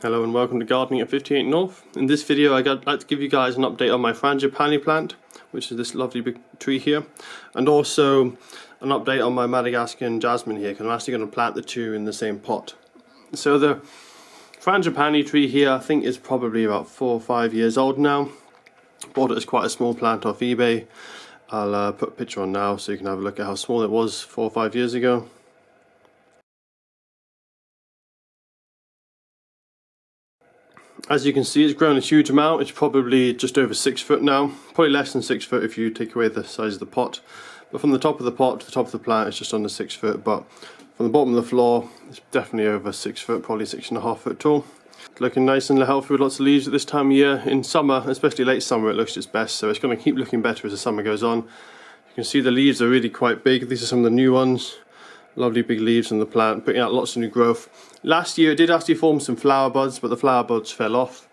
Hello and welcome to Gardening at 58 North. In this video I'd like to give you guys an update on my Frangipani plant, which is this lovely big tree here, and also an update on my Madagascan Jasmine here, because I'm actually going to plant the two in the same pot. So the Frangipani tree here I think is probably about 4 or 5 years old now. Bought it as quite a small plant off eBay. I'll put a picture on now so you can have a look at how small it was 4 or 5 years ago. As you can see, it's grown a huge amount. It's probably just over 6 foot now, probably less than 6 foot if you take away the size of the pot. But from the top of the pot to the top of the plant it's just under 6 foot, but from the bottom of the floor it's definitely over 6 foot, probably 6.5 foot tall. It's looking nice and healthy with lots of leaves at this time of year. In summer, especially late summer, it looks its best, so it's going to keep looking better as the summer goes on. You can see the leaves are really quite big. These are some of the new ones. Lovely big leaves on the plant, putting out lots of new growth. Last year it did actually form some flower buds, but the flower buds fell off.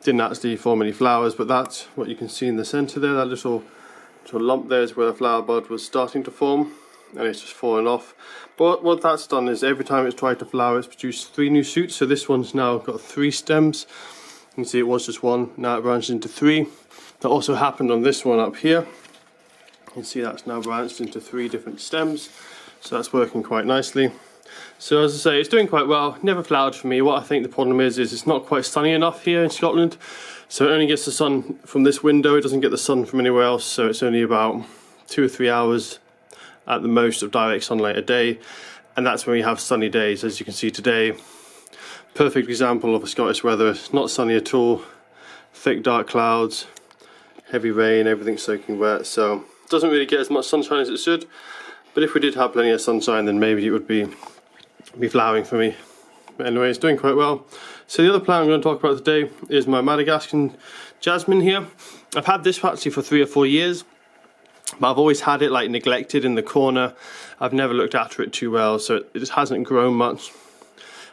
Didn't actually form any flowers, but that's what you can see in the centre there. That little lump there is where the flower bud was starting to form, and it's just fallen off. But what that's done is every time it's tried to flower it's produced 3 new shoots. So this one's now got 3 stems. You can see it was just 1, now it branched into 3. That also happened on this one up here. You can see that's now branched into 3 different stems. So that's working quite nicely. So as I say, it's doing quite well. Never flowered for me. What I think the problem is it's not quite sunny enough here in Scotland. So it only gets the sun from this window. It doesn't get the sun from anywhere else. So it's only about 2 or 3 hours at the most of direct sunlight a day. And that's when we have sunny days. As you can see today, perfect example of a Scottish weather. It's not sunny at all. Thick dark clouds, heavy rain, everything's soaking wet. So it doesn't really get as much sunshine as it should. But if we did have plenty of sunshine, then maybe it would be flowering for me. But anyway, it's doing quite well. So the other plant I'm going to talk about today is my Madagascan Jasmine here. I've had this actually for 3 or 4 years, but I've always had it like neglected in the corner. I've never looked after it too well, so it just hasn't grown much.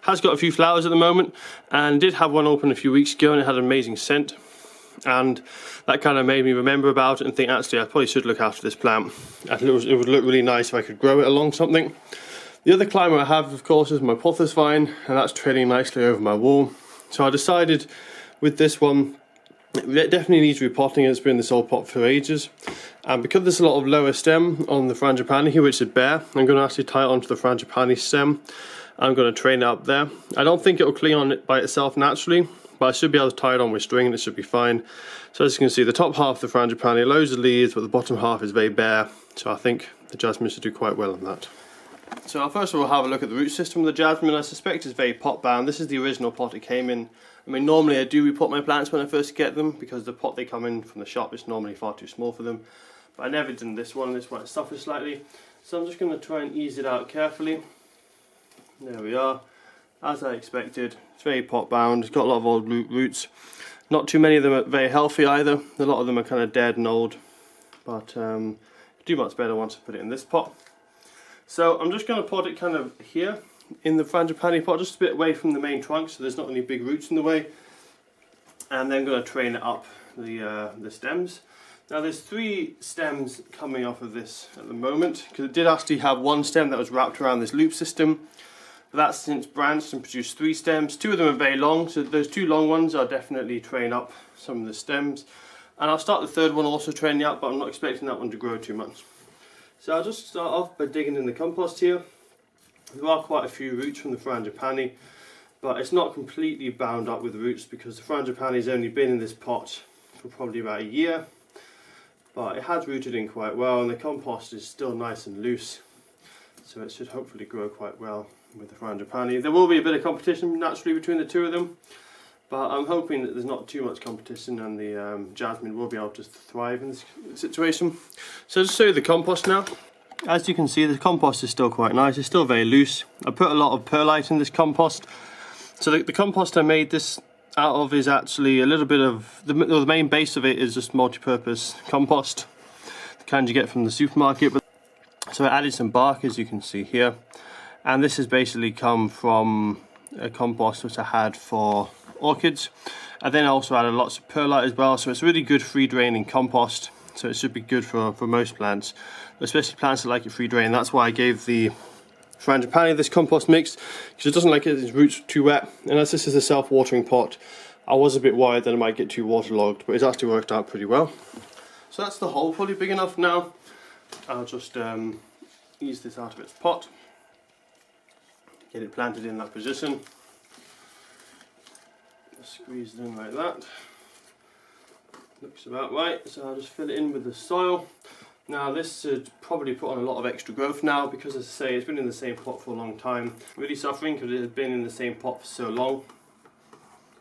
Has got a few flowers at the moment, and did have one open a few weeks ago, and it had an amazing scent. And that kind of made me remember about it and think, actually I probably should look after this plant. It would look really nice if I could grow it along something. The other climber I have, of course, is my pothos vine, and that's trailing nicely over my wall. So I decided with this one, it definitely needs repotting. It's been in this old pot for ages. And because there's a lot of lower stem on the Frangipani here, which is bare, I'm going to actually tie it onto the Frangipani stem. I'm going to train it up there. I don't think it will cling on it by itself naturally, but I should be able to tie it on with string and it should be fine. So as you can see, the top half of the Frangipani, loads of leaves, but the bottom half is very bare. So I think the jasmine should do quite well on that. So I'll first of all have a look at the root system of the jasmine. I suspect it's very pot bound. This is the original pot it came in. I mean, normally I do repot my plants when I first get them, because the pot they come in from the shop is normally far too small for them. But I never did in this one. This one suffers slightly. So I'm just going to try and ease it out carefully. There we are. As I expected, it's very pot bound. It's got a lot of old roots. Not too many of them are very healthy either. A lot of them are kind of dead and old, but do much better once I put it in this pot. So I'm just going to pot it kind of here in the Frangipani pot, just a bit away from the main trunk, so there's not any big roots in the way. And then I'm going to train it up the stems. Now there's 3 stems coming off of this at the moment, because it did actually have 1 stem that was wrapped around this loop system. That's since branched and produced 3 stems. 2 of them are very long, so those 2 long ones are definitely train up some of the stems. And I'll start the 3rd one also training up, but I'm not expecting that one to grow too much. So I'll just start off by digging in the compost here. There are quite a few roots from the Frangipani, but it's not completely bound up with roots because the Frangipani has only been in this pot for probably about a year. But it has rooted in quite well, and the compost is still nice and loose, so it should hopefully grow quite well with the Frangipani. There will be a bit of competition naturally between the 2 of them, but I'm hoping that there's not too much competition and the jasmine will be able to thrive in this situation. So just show you the compost now. As you can see, the compost is still quite nice. It's still very loose. I put a lot of perlite in this compost. So the compost I made this out of is actually a little bit of the main base of it is just multi-purpose compost, the kind you get from the supermarket. So I added some bark, as you can see here, and this has basically come from a compost which I had for orchids. And then I also added lots of perlite as well, so it's really good free draining compost. So it should be good for most plants, especially plants that like it free drain. That's why I gave the Frangipani, this compost mix, because it doesn't like its roots too wet. And as this is a self-watering pot, I was a bit worried that it might get too waterlogged, but it's actually worked out pretty well. So that's the hole probably big enough now. I'll just ease this out of its pot, get it planted in that position, just squeeze it in like that. Looks about right, so I'll just fill it in with the soil. Now this should probably put on a lot of extra growth now, because as I say, it's been in the same pot for a long time, really suffering because it has been in the same pot for so long.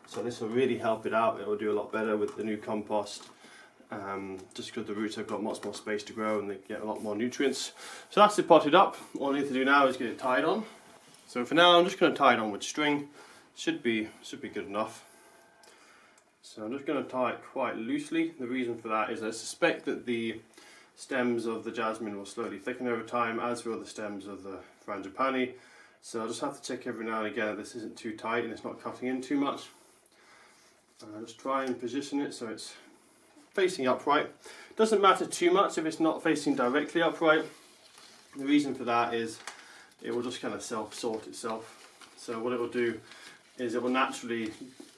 So this will really help it out. It will do a lot better with the new compost, just because the roots have got much more space to grow and they get a lot more nutrients. So that's it potted up. All I need to do now is get it tied on. So for now I'm just going to tie it on with string. Should be good enough. So I'm just going to tie it quite loosely. The reason for that is I suspect that the stems of the jasmine will slowly thicken over time, as will the stems of the frangipani. So I'll just have to check every now and again that this isn't too tight and it's not cutting in too much. I'll just try and position it so it's facing upright. Doesn't matter too much if it's not facing directly upright. The reason for that is it will just kind of self-sort itself. So what it will do is it will naturally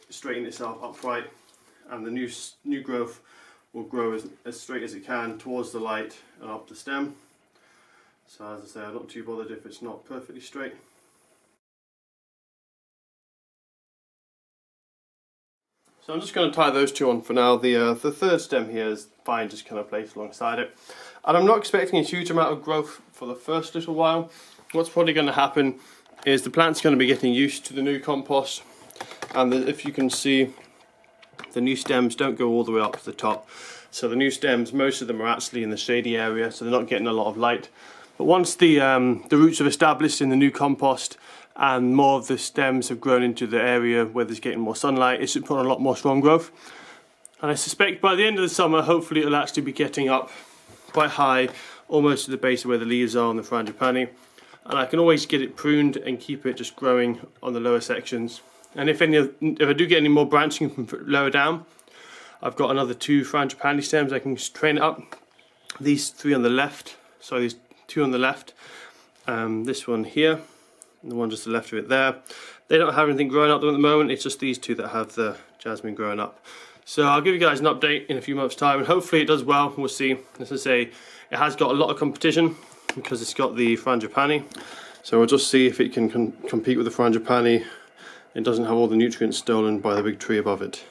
straighten itself upright, and the new growth will grow as straight as it can towards the light and up the stem. So as I say, I'm not too bothered if it's not perfectly straight. So I'm just going to tie those two on for now. The third stem here is fine, just kind of placed alongside it. And I'm not expecting a huge amount of growth for the first little while. What's probably going to happen is the plant's going to be getting used to the new compost, and if you can see, the new stems don't go all the way up to the top. So the new stems, most of them are actually in the shady area, so they're not getting a lot of light. But once the roots have established in the new compost and more of the stems have grown into the area where there's getting more sunlight, it should put on a lot more strong growth. And I suspect by the end of the summer, hopefully it'll actually be getting up quite high, almost to the base of where the leaves are on the frangipani. And I can always get it pruned and keep it just growing on the lower sections. And if I do get any more branching from lower down, I've got another 2 frangipani stems I can just train it up. These 3 on the left, sorry, these 2 on the left, this one here, and the one just to the left of it there. They don't have anything growing up at the moment, it's just these 2 that have the jasmine growing up. So I'll give you guys an update in a few months' time, and hopefully it does well, we'll see. As I say, it has got a lot of competition because it's got the frangipani. So we'll just see if it can compete with the frangipani. It doesn't have all the nutrients stolen by the big tree above it.